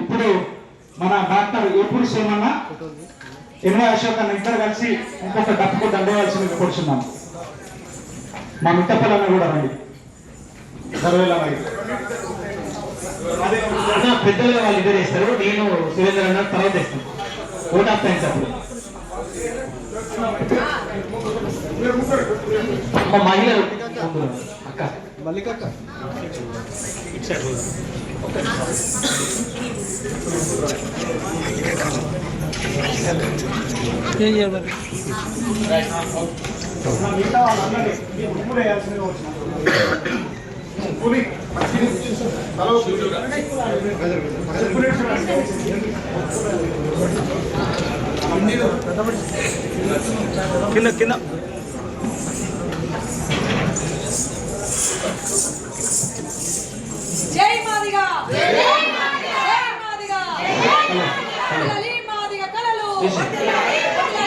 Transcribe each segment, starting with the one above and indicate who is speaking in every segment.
Speaker 1: ఇప్పుడు మన డాక్టర్ ఏపూరి సోమన్న ఎన్నో అశోక్ అన్న ఇద్దరు కలిసి ఇంకొక డప్పుకు దండవలసింది కూర్చున్నాం. మా మిట్టపల్లన్న కూడా రండి.
Speaker 2: పెద్దలుగా వాళ్ళు ఇద్దరు వేస్తారు. నేను సురేంద్ర అన్న తర్వాత వేస్తాను. Vote of thanks. అప్పుడు మహిళలు అక్క మల్లికక్క
Speaker 1: కింద కింద
Speaker 3: జై మాదిగా జై మాదిగా లలి మాదిగా కలలు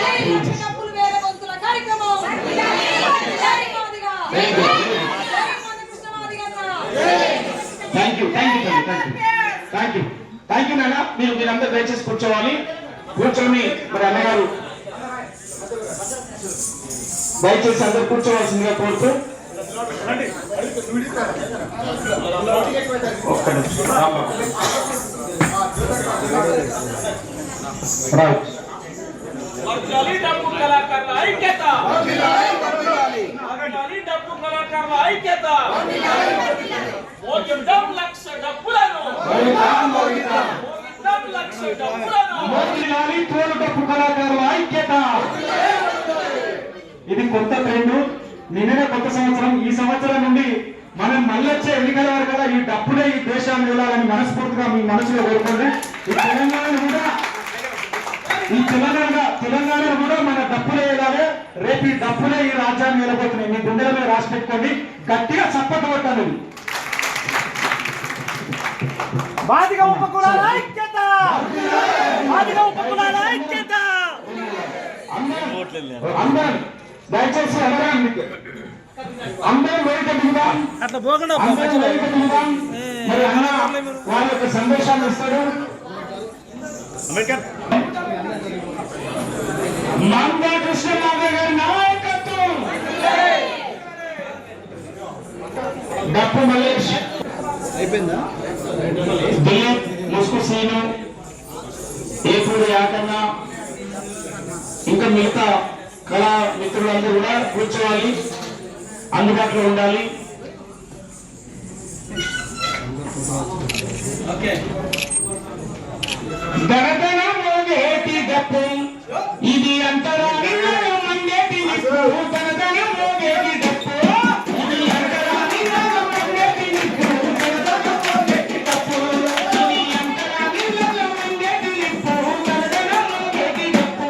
Speaker 3: లలి కప్పులు వేల వంతుల కార్యక్రమం జై మాదిగా జై కృష్ణ మాదిగా
Speaker 1: థాంక్యూ నాన్న. మీరందరూ దయచేసి కూర్చోవాలి. కూర్చొని మరి అన్నగారు దయచేసి అందరూ కూర్చోవలసిందిగా కోరుతూ
Speaker 4: డప్పు కళాకారుల ఐక్యత, డప్పు కళాకారుల ఐక్యత. లక్ష డప్పులను
Speaker 1: డప్పు కళాకారుల ఐక్యత. ఇది కొత్త ట్రెండ్. నిన్ననే కొత్త సంవత్సరం. ఈ సంవత్సరం నుండి మనం మళ్ళొచ్చే ఎన్నికల వరకు కూడా ఈ డప్పులే ఈ దేశాన్ని వెళ్ళాలని మనస్ఫూర్తిగా మీ మనసులో కోరుకోండి. ఈ తెలంగాణలో కూడా మన డప్పులే వెళ్ళాలి. రేపు ఈ డప్పులే ఈ రాజ్యాన్ని వెళ్ళబోతున్నాయి. మీ గుండెల మీద రాసి పెట్టుకోండి. గట్టిగా చప్పట్లు కొట్టాలి.
Speaker 5: మాదిగా ఉపకులాల ఐక్యత, మాదిగా ఉపకులాల ఐక్యత.
Speaker 1: అందరం దయచేసి అందరూ వేదిక దిగుదాం.
Speaker 5: అట్లా పోకుండా
Speaker 1: మరి అన్న వాళ్ళ యొక్క సందేశాన్ని ఇస్తాడు. మంద కృష్ణమాధవ్ గారి నాయకత్వం. డప్పు మల్లేష్ అయిపోయిందా? దిలీప్, ముస్కు సీను, ఏపూడి యాకన్న, ఇంకా మిగతా కళా మిత్రులందరూ కూడా కూర్చోవాలి, అందుబాటులో ఉండాలి. గణతన మోగేటి డప్పు ఇది అంతరాని మంగేటి నిప్పు. గణతన మోగేటి డప్పు ఇది అంతరాని మంగేటి నిప్పు. గణతన మోగేటి డప్పు ఇది అంతరాని మంగేటి నిప్పు. గణతన మోగేటి డప్పు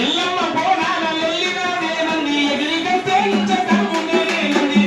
Speaker 1: ఎల్లమ్మ బోనాల లెల్లిగా నేనంది ఎగిరి గంటే ఇంచటమ్మునే నేనంది.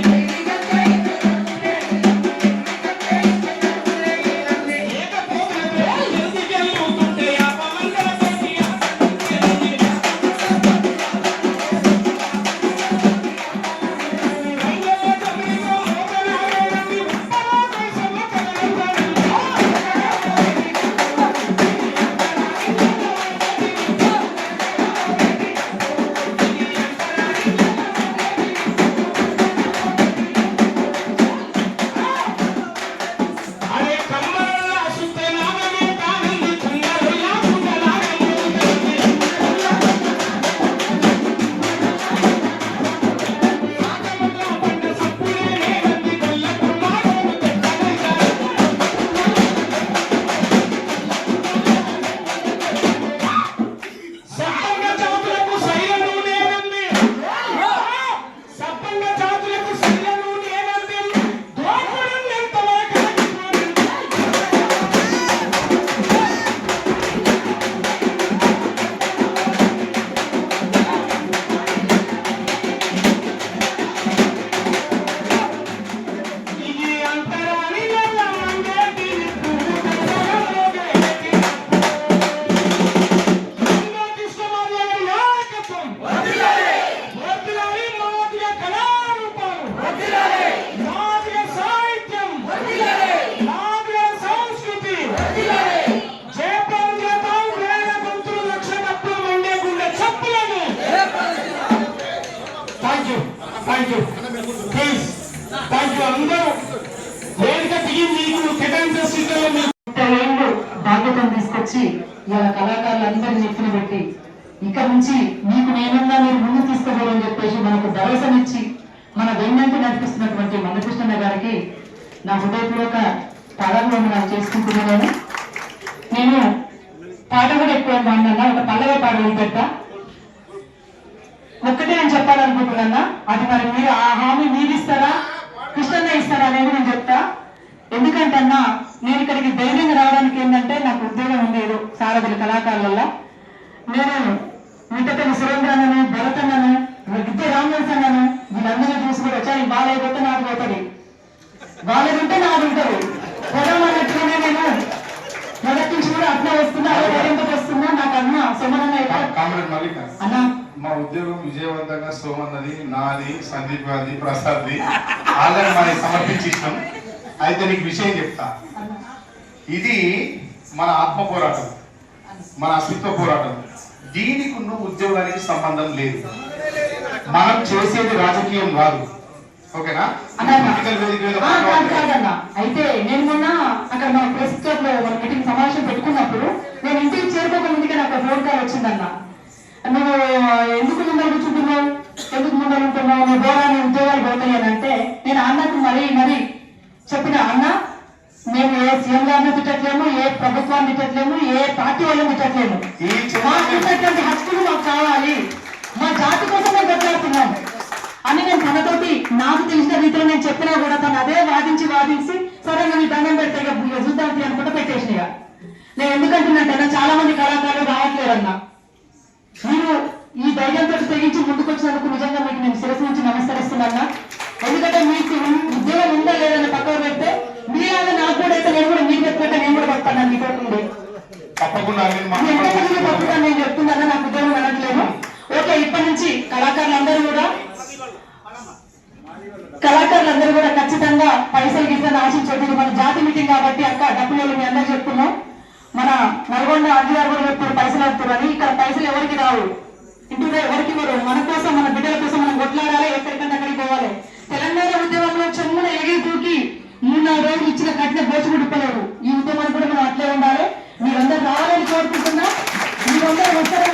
Speaker 6: వచ్చి ఇలా కళాకారులందరినీ నెత్తిన పెట్టి ఇక నుంచి మీకు నేనున్నా మీరు ముందు తీసుకోవాలని చెప్పేసి మనకు భరోసానిచ్చి మన వెన్నంటి నడిపిస్తున్నటువంటి మందకృష్ణ గారికి నా హృదయపూర్వక పాదాభివందనాలు చేసుకుంటున్నాను. నేను పాట కూడా ఎక్కువ మాట్లాడినా, ఒక పల్లవ పాట వదిలిపెట్టా. ఒక్కటే నేను చెప్పాలనుకుంటున్నా, అది మరి మీరు ఆ హామీ మీరు ఇస్తారా కృష్ణన్న ఇస్తారా అనేది నేను చెప్తా. ఎందుకంటే అన్న నేను ఇక్కడికి ధైర్యంగా రావడానికి ఏంటంటే నాకు ఉద్యోగం ఉండేది సారథుల కళాకారులలో. నేను మిట్టపల్లి సురేంద్ర అన్నను, భరత్ అన్నను, విద్య రామదాస్ అన్నను వీళ్ళందరినీ చూసి కూడా వచ్చా బాగాలేకపోతే నాకు పోతుంది, బాగాలేకుంటే నాకు ఉంటుంది పొడవన్నట్టుగానే నేను మొదటి నుంచి కూడా అట్లా వస్తున్నా, అదే ధైర్యంతో వస్తున్నా. నాకు అన్న సోమనన్న అన్న
Speaker 7: మా ఉద్యోగం విజయవంతంగా సోమన్నది, నాది, సందీప్ గారిది, ప్రసాద్ది ఆల్రెడీ మనకి సమర్పించిస్తాం. అయితే నీకు విషయం చెప్తా, ఇది మన ఆత్మ పోరాటం, మన అస్తిత్వ పోరాటం. దీనికి ఉద్యోగానికి సంబంధం లేదు. మనం చేసేది రాజకీయం కాదు, ఓకేనా?
Speaker 6: అయితే నేను మొన్న అక్కడ మన ప్రెస్ క్లబ్ లో మన మీటింగ్ సమావేశం పెట్టుకున్నప్పుడు నేను ఇంటికి చేరుకోక ముందుకే నాకు ఫోన్ కాల్ వచ్చిందన్న. నువ్వు ఎందుకు ముందర కూర్చుంటున్నావు, ఎందుకు ముందర ఉంటున్నావు, నీ ద్వారా నీ ఉద్యోగాలు పోతాయి అని అంటే నేను అన్నకు మరి చెప్పిన, అన్న మేము ఏ సీఎం గారిని తిట్టట్లేము, ఏ ప్రభుత్వాన్ని తిట్టట్లేము, ఏ పార్టీ వాళ్ళని తిట్టట్లేము. మాకు ఉన్నటువంటి హక్కులు మాకు కావాలి, మా జాతి కోసం మేము కొట్లాడుతున్నాము అని నేను తనతోటి నాకు తెలిసిన రీతిలో నేను చెప్పినా కూడా తను అదే వాదించి సరే మీ దండం పెడితే చూద్దాం అనుకుంటూ పెట్టేసినాయి. నేను ఎందుకంటున్నట్టు చాలా మంది కళాకారులు రావట్లేరన్నా, మీరు ఈ ధైర్యంతో తెగించి ముందుకు వచ్చినందుకు నిజంగా మీకు నేను శిరస్సు నుంచి నమస్కరిస్తున్నా. ఎందుకంటే మీకు ఉద్యోగం ఉందా లేదని పక్కన పెడితే మీలాగా నాకు కూడా అయితే నేను కూడా మీకు చెప్పినట్టు నేను కూడా పడతాను. మీకు పట్టుతాను నేను చెప్తున్నాను, నాకు ఉద్యోగం అనట్లేదు. ఓకే, ఇప్పటి నుంచి కళాకారులందరూ కూడా ఖచ్చితంగా పైసలు గిట్లని ఆశించొద్దు. మన జాతి మీటింగ్ కాబట్టి అక్క డబ్బులు మీ అందరూ చెప్తున్నాం. మన నల్గొండ అధికారులు కూడా చెప్తారు పైసలు వస్తున్నారని. ఇక్కడ పైసలు ఎవరికి రావు, ఇంటి ఎవరికి ఇవ్వరు. మన కోసం, మన బిడ్డల కోసం మనం కొట్లాడాలి, ఎక్కడికంటే అక్కడికి పోవాలి. తెలంగాణ ఉద్యమంలో చెమ్మున ఎగిరి దూకి 3-4 రోజులు ఇచ్చిన కట్టిన బోచు గుడిపోలేరు. ఈ ఉద్యమాన్ని కూడా మనం అట్లే ఉండాలి. మీరందరూ రావాలని కోరుకుంటున్నా. మీరందరూ వస్తారు